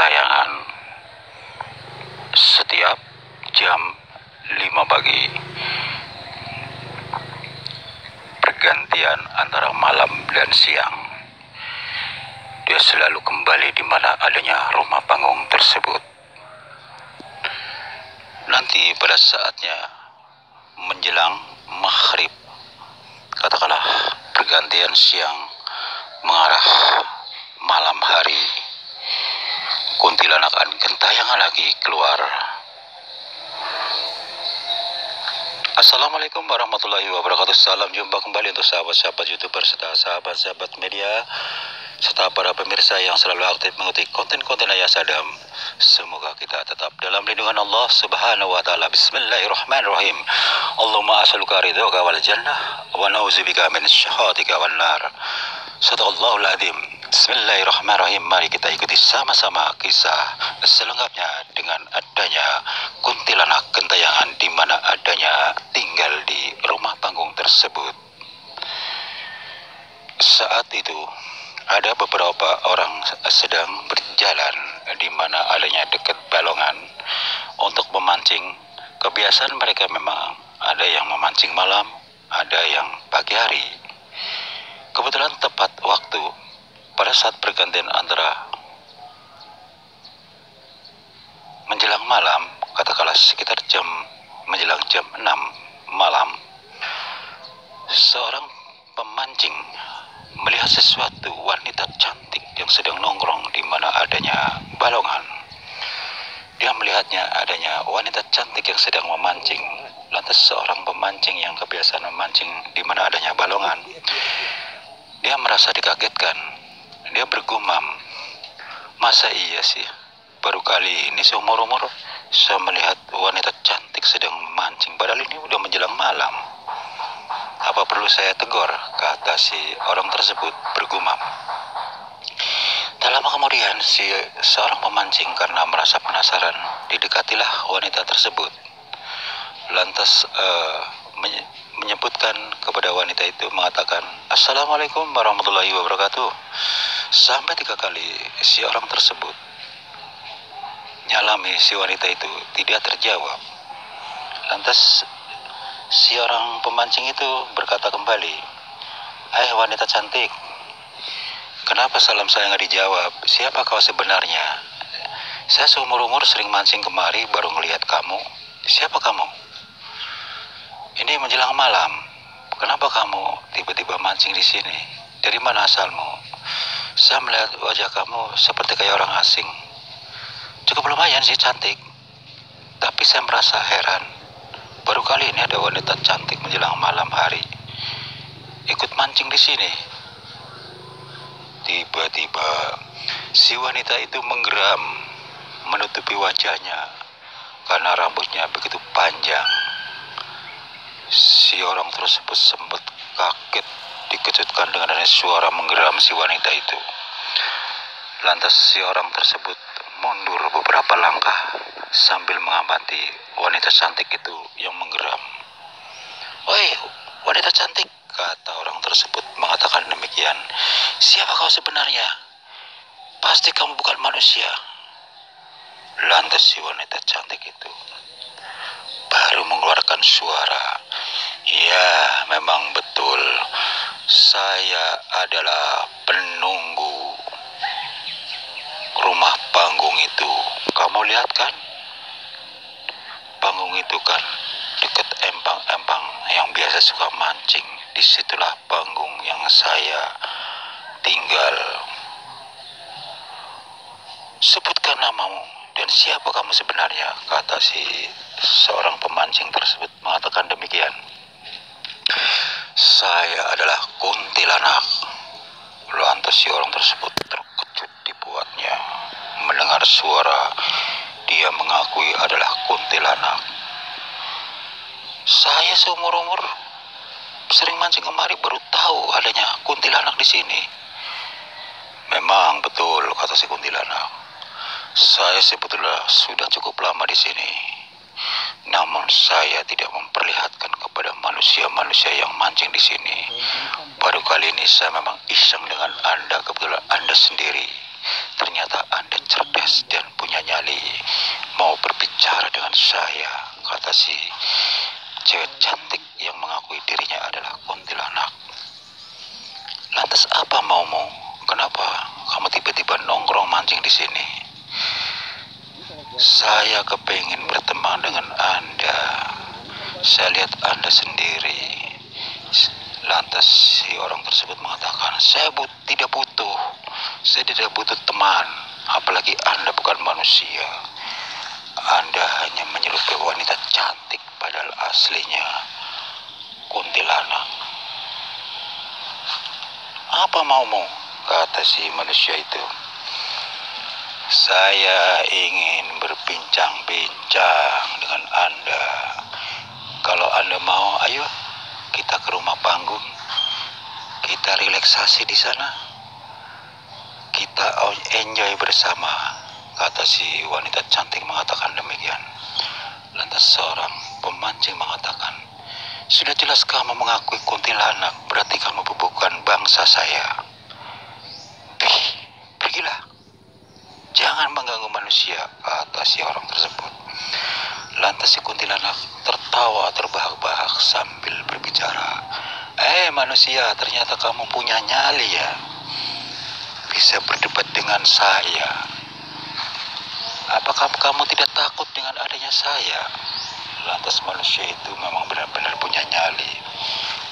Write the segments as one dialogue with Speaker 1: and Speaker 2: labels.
Speaker 1: gentayangan setiap jam 5 pagi. Pergantian antara malam dan siang. Dia selalu kembali di mana adanya rumah panggung tersebut. Nanti pada saatnya menjelang maghrib, katakanlah pergantian siang mengarah malam hari, kuntilanak gentayangan lagi keluar. Assalamualaikum warahmatullahi wabarakatuh. Salam jumpa kembali untuk sahabat-sahabat YouTuber serta sahabat-sahabat media serta para pemirsa yang selalu aktif mengikuti konten-konten Ayah Sadam. Semoga kita tetap dalam lindungan Allah Subhanahu wa taala. Bismillahirrahmanirrahim. Allahumma as'aluka ridhoka wal jannah wa na'udzubika min syakhatika wan nar. Sadaqallahul adzim. Bismillahirrahmanirrahim. Mari kita ikuti sama-sama kisah selengkapnya dengan adanya kuntilanak gentayangan di mana adanya tinggal di rumah panggung tersebut. Saat itu ada beberapa orang sedang berjalan di mana adanya dekat balongan untuk memancing. Kebiasaan mereka memang ada yang memancing malam, ada yang pagi hari. Kebetulan tepat waktu pada saat pergantian antara menjelang malam, katakanlah sekitar menjelang jam 6 malam, seorang pemancing melihat sesuatu wanita cantik yang sedang nongkrong di mana adanya balongan. Dia melihatnya adanya wanita cantik yang sedang memancing. Lantas seorang pemancing yang kebiasaan memancing di mana adanya balongan, dia merasa dikagetkan. Dia bergumam, masa iya sih, baru kali ini seumur-umur saya melihat wanita cantik sedang memancing, padahal ini udah menjelang malam. Apa perlu saya tegur? Kata si orang tersebut bergumam. Tak lama kemudian seorang pemancing karena merasa penasaran didekatilah wanita tersebut. Lantas menyebutkan kepada wanita itu, mengatakan Assalamualaikum warahmatullahi wabarakatuh. Sampai 3 kali si orang tersebut nyalami si wanita itu tidak terjawab. Lantas si orang pemancing itu berkata kembali, wanita cantik, kenapa salam saya nggak dijawab? Siapa kau sebenarnya? Saya seumur-umur sering mancing kemari baru melihat kamu. Siapa kamu? Ini menjelang malam. Kenapa kamu tiba-tiba mancing di sini? Dari mana asalmu? Saya melihat wajah kamu seperti kayak orang asing. Cukup lumayan sih cantik, tapi saya merasa heran. Baru kali ini ada wanita cantik menjelang malam hari ikut mancing di sini. Tiba-tiba si wanita itu menggeram menutupi wajahnya karena rambutnya begitu panjang. Si orang tersebut sempat kaget, dikejutkan dengan adanya suara menggeram si wanita itu. Lantas si orang tersebut mundur beberapa langkah sambil mengamati wanita cantik itu yang menggeram. "Woi, wanita cantik," kata orang tersebut mengatakan demikian. "Siapa kau sebenarnya? Pasti kamu bukan manusia." Lantas si wanita cantik itu baru mengeluarkan suara, "Ya, memang betul. Saya adalah penunggu rumah panggung itu. Kamu lihat kan? Panggung itu kan dekat empang-empang yang biasa suka mancing. Disitulah panggung yang saya tinggal. Sebutkan namamu dan siapa kamu sebenarnya?" Kata si seorang pemancing tersebut mengatakan demikian. "Saya adalah kuntilanak." Lantas si orang tersebut terkejut dibuatnya mendengar suara dia mengakui adalah kuntilanak. "Saya seumur-umur sering mancing kemari baru tahu adanya kuntilanak di sini." "Memang betul," kata si kuntilanak. "Saya sebetulnya sudah cukup lama di sini. Namun saya tidak memperlihatkan kepada manusia-manusia yang mancing di sini. Baru kali ini saya memang iseng dengan Anda, kebetulan Anda sendiri. Ternyata Anda cerdas dan saya, kata si cewek cantik yang mengakui dirinya adalah kuntilanak. Lantas apa maumu? Kenapa kamu tiba-tiba nongkrong mancing di sini? Saya kepingin berteman dengan Anda. Saya lihat Anda sendiri. Lantas si orang tersebut mengatakan, saya tidak butuh teman. Apalagi Anda bukan manusia. Anda hanya menyerupai wanita cantik, padahal aslinya kuntilanak. Apa maumu? Kata si manusia itu. Saya ingin berbincang-bincang dengan Anda. Kalau Anda mau, ayo kita ke rumah panggung. Kita relaksasi di sana. Kita enjoy bersama. Kata si wanita cantik mengatakan demikian. Lantas seorang pemancing mengatakan, sudah jelas kamu mengakui kuntilanak, berarti kamu bukan bangsa saya. Pergilah. Jangan mengganggu manusia, kata si orang tersebut. Lantas si kuntilanak tertawa terbahak-bahak sambil berbicara. Manusia, ternyata kamu punya nyali ya. Bisa berdebat dengan saya. Apakah kamu tidak takut dengan adanya saya? Lantas manusia itu memang benar-benar punya nyali.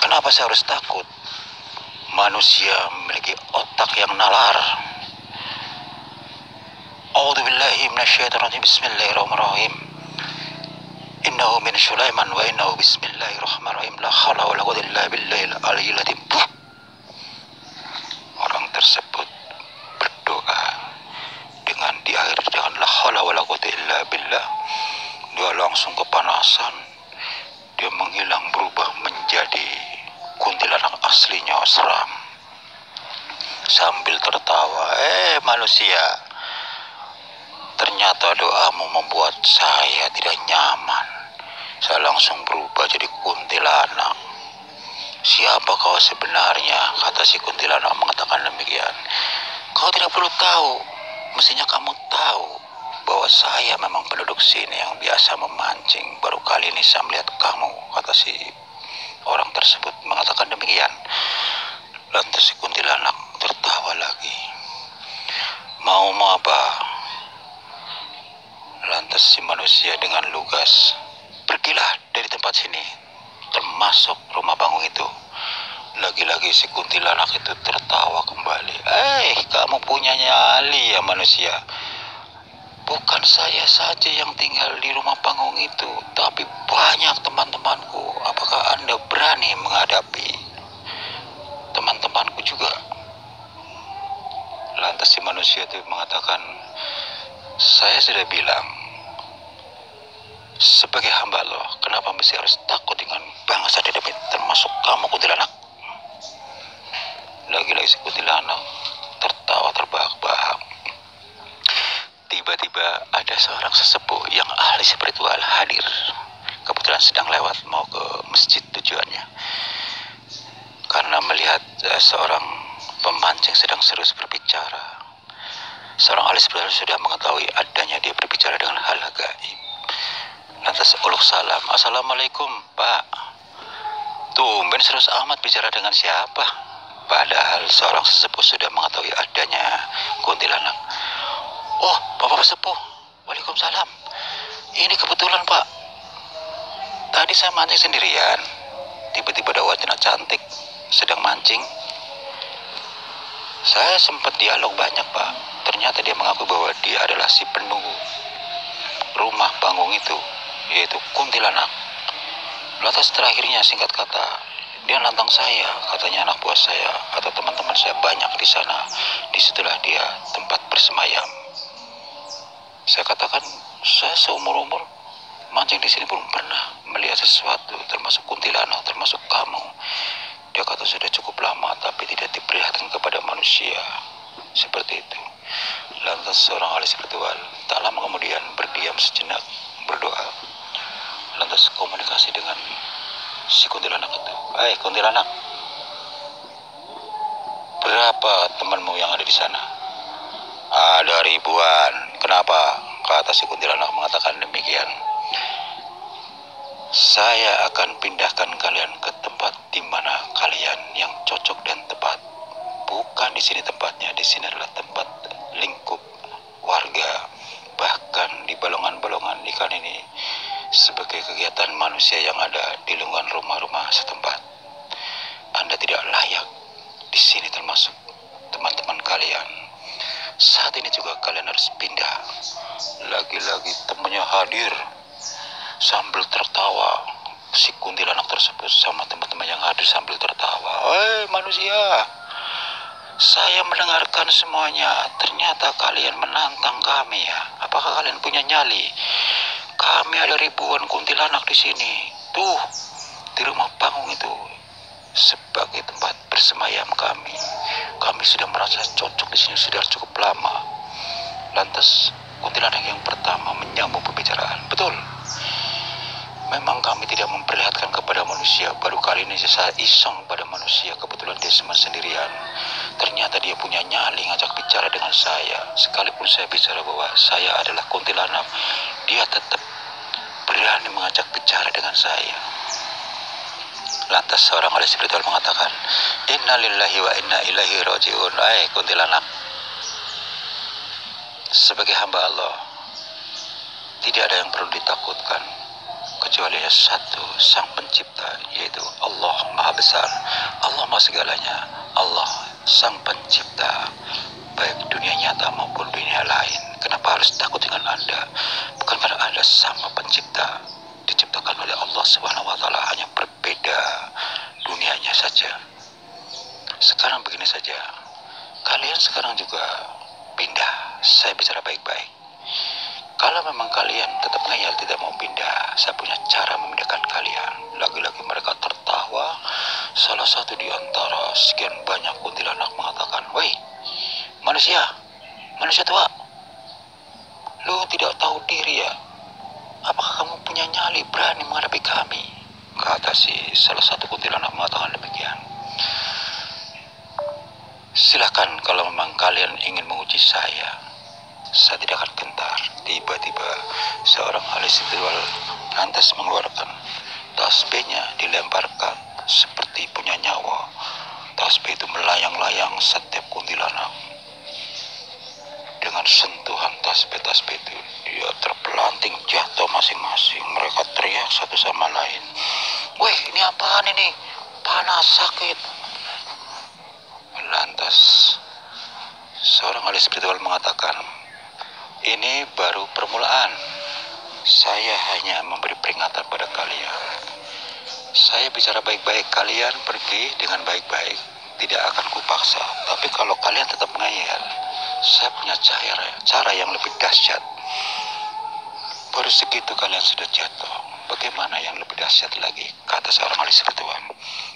Speaker 1: Kenapa saya harus takut? Manusia memiliki otak yang nalar. A'udzubillahi minasyaitonirrajim. Bismillahirrahmanirrahim. Innahu min Sulaiman wa innahu bismillahirrahmanirrahim. La haula wala quwwata illa billahil aliyyil azim. Orang tersebut berdoa dengan diakhiri dengan la haula wala quwwata illa billah. Dia langsung kepanasan. Dia menghilang berubah menjadi kuntilanak aslinya seram. Sambil tertawa, manusia, ternyata doamu membuat saya tidak nyaman. Saya langsung berubah jadi kuntilanak. Siapa kau sebenarnya? Kata si kuntilanak mengatakan demikian. Kau tidak perlu tahu. Mestinya kamu tahu bahwa saya memang penduduk sini yang biasa memancing. Baru kali ini saya melihat kamu. Kata si orang tersebut mengatakan demikian. Lantas si kuntilanak tertawa lagi. Mau apa? Lantas si manusia dengan lugas, pergilah dari tempat sini, termasuk rumah panggung itu. Lagi-lagi si kuntilanak itu tertawa kembali. Kamu punya nyali ya manusia. Bukan saya saja yang tinggal di rumah panggung itu, tapi banyak teman-temanku. Apakah Anda berani menghadapi teman-temanku juga? Lantas si manusia itu mengatakan, saya sudah bilang, sebagai hamba Allah, kenapa mesti harus takut dengan bangsa di depan, termasuk kamu kuntilanak? Lagi-lagi si kuntilanak tertawa terbahak-bahak. Tiba-tiba ada seorang sesepuh yang ahli spiritual hadir. Kebetulan sedang lewat mau ke masjid tujuannya. Karena melihat seorang pemancing sedang serius berbicara. Seorang ahli spiritual sudah mengetahui adanya dia berbicara dengan hal gaib. Lantas uluk salam. Assalamualaikum Pak. Tumben serius amat bicara dengan siapa? Padahal seorang sesepuh sudah mengetahui adanya kuntilanak. Oh, Bapak sesepuh. Waalaikumsalam. Ini kebetulan Pak. Tadi saya mancing sendirian. Tiba-tiba ada wanita cantik sedang mancing. Saya sempat dialog banyak Pak. Ternyata dia mengaku bahwa dia adalah si penunggu rumah panggung itu, yaitu kuntilanak. Lantas terakhirnya singkat kata, dia nantang saya, katanya anak buah saya atau teman-teman saya banyak di sana. Disitulah dia tempat bersemayam. Saya katakan, saya seumur-umur mancing di sini belum pernah melihat sesuatu, termasuk kuntilanak, termasuk kamu. Dia kata sudah cukup lama, tapi tidak diperlihatkan kepada manusia. Seperti itu. Lantas seorang ahli spiritual tak lama kemudian berdiam sejenak, berdoa. Lantas komunikasi dengan si kuntilanak itu. Kuntilanak, berapa temanmu yang ada di sana? Ada ribuan. Kenapa? Kata si kuntilanak mengatakan demikian. Saya akan pindahkan kalian ke tempat di mana kalian yang cocok dan tepat. Bukan di sini tempatnya, di sini adalah tempat lingkup warga. Bahkan di balongan-balongan ikan ini sebagai kegiatan manusia yang ada di lingkungan rumah-rumah setempat. Anda tidak layak di sini termasuk teman-teman kalian. Saat ini juga kalian harus pindah. Lagi-lagi temannya hadir sambil tertawa. Si kuntilanak tersebut sama teman-teman yang hadir sambil tertawa. Hei manusia, saya mendengarkan semuanya. Ternyata kalian menantang kami ya. Apakah kalian punya nyali? Kami ada ribuan kuntilanak di sini. Tuh, di rumah panggung itu sebagai tempat bersemayam kami. Kami sudah merasa cocok di sini sudah cukup lama. Lantas kuntilanak yang pertama menyambung pembicaraan. Betul. Memang kami tidak memperlihatkan kepada manusia. Baru kali ini saya iseng pada manusia. Kebetulan dia cuma sendirian. Ternyata dia punya nyali ngajak bicara dengan saya. Sekalipun saya bicara bahwa saya adalah kuntilanak, dia tetap berani mengajak bicara dengan saya. Lantas seorang ahli spiritual mengatakan, Inna lillahi wa inna ilaihi raji'un. Kuntilanak, sebagai hamba Allah tidak ada yang perlu ditakutkan kecuali hanya satu, Sang Pencipta, yaitu Allah Maha Besar, Allah Maha Segalanya, Allah Sang Pencipta, baik dunia nyata maupun dunia lain. Kenapa harus takut dengan Anda? Bukan karena Anda sama Pencipta, diciptakan oleh Allah Subhanahu wa Ta'ala, hanya berbeda dunianya saja. Sekarang begini saja, kalian sekarang juga pindah. Saya bicara baik-baik. Kalau memang kalian tetap ngeyel tidak mau pindah, saya punya cara memindahkan kalian. Lagi-lagi mereka tertawa. Salah satu di antara sekian banyak kuntilanak mengatakan, Woi, manusia tua, lu tidak tahu diri ya? Apakah kamu punya nyali berani menghadapi kami? Kata si salah satu kuntilanak mengatakan demikian. Silakan kalau memang kalian ingin menguji saya tidak akan gentar. Tiba-tiba seorang ahli spiritual lantas mengeluarkan tasbihnya, dilemparkan seperti punya nyawa. Tasbih itu melayang-layang setiap kuntilanak. Dengan sentuhan tasbih itu, dia terpelanting jatuh masing-masing. Mereka teriak satu sama lain, "Wih, ini apaan ini? Panas, sakit." Lantas seorang ahli spiritual mengatakan, "Ini baru permulaan. Saya hanya memberi peringatan pada kalian. Saya bicara baik-baik, kalian pergi dengan baik-baik. Tidak akan kupaksa. Tapi kalau kalian tetap ngeyel, saya punya cara yang lebih dahsyat. Baru segitu kalian sudah jatuh. Bagaimana yang lebih dahsyat lagi?" Kata seorang ahli spiritual.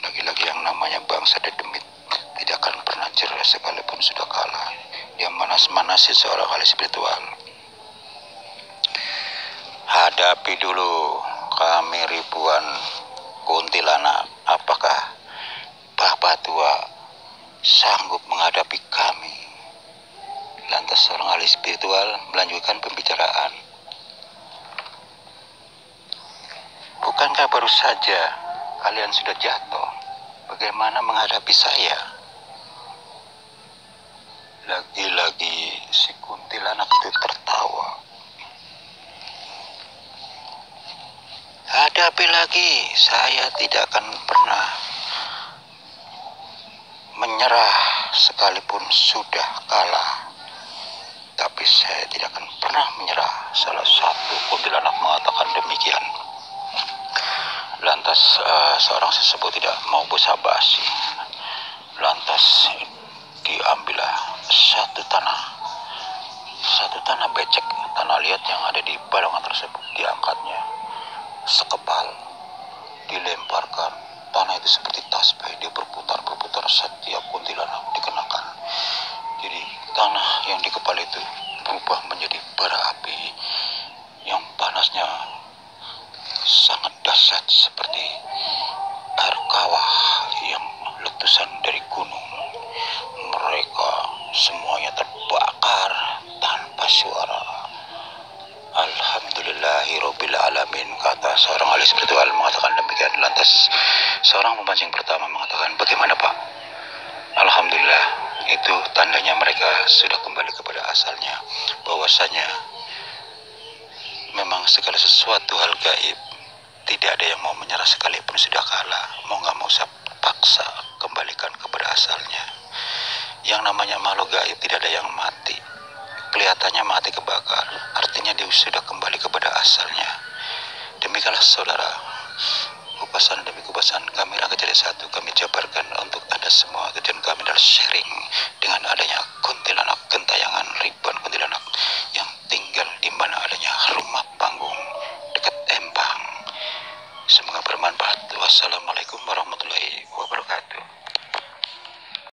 Speaker 1: Lagi-lagi yang namanya bangsa dedemit tidak akan pernah jerah sekalipun sudah kalah. Dia manas-manasi seorang ahli spiritual. "Hadapi dulu kami ribuan kuntilanak. Apakah Bapak tua sanggup menghadapi kami?" Lantas seorang ahli spiritual melanjutkan pembicaraan. "Bukankah baru saja kalian sudah jatuh? Bagaimana menghadapi saya?" Lagi-lagi si kuntilanak itu tertawa. "Hadapi lagi, saya tidak akan pernah menyerah sekalipun sudah kalah. Tapi saya tidak akan pernah menyerah." Salah satu kuntilanak mengatakan demikian. Lantas seorang tersebut tidak mau basa-basi. Lantas diambillah satu tanah becek, tanah liat yang ada di balongan tersebut, diangkatnya sekepal, dilemparkan. Tanah itu seperti tasbih, dia berputar-berputar setiap kuntilanak dikenakan. Jadi tanah yang di kepala itu berubah menjadi bara api yang panasnya sangat dahsyat seperti air kawah yang letusan dari gunung. Mereka semuanya terbakar tanpa suara. "Alhamdulillahirobbil alamin," kata seorang ahli spiritual mengatakan demikian. Lantas seorang pemancing pertama mengatakan, bagaimana Pak? Alhamdulillah, itu tandanya mereka sudah kembali kepada asalnya, bahwasanya memang segala sesuatu hal gaib tidak ada yang mau menyerah sekalipun sudah kalah. Mau nggak mau saya paksa kembalikan kepada asalnya. Yang namanya makhluk gaib tidak ada yang mati. Kelihatannya mati kebakar, artinya dia sudah kembali kepada asalnya. Demikianlah saudara, kupasan demi kupasan kami Rangga Jaya 1 kami jabarkan untuk Anda semua. Tujuan kami adalah sharing dengan adanya kuntilanak, gentayangan ribuan kuntilanak yang tinggal di mana adanya rumah panggung dekat Empang. Semoga bermanfaat. Wassalamualaikum.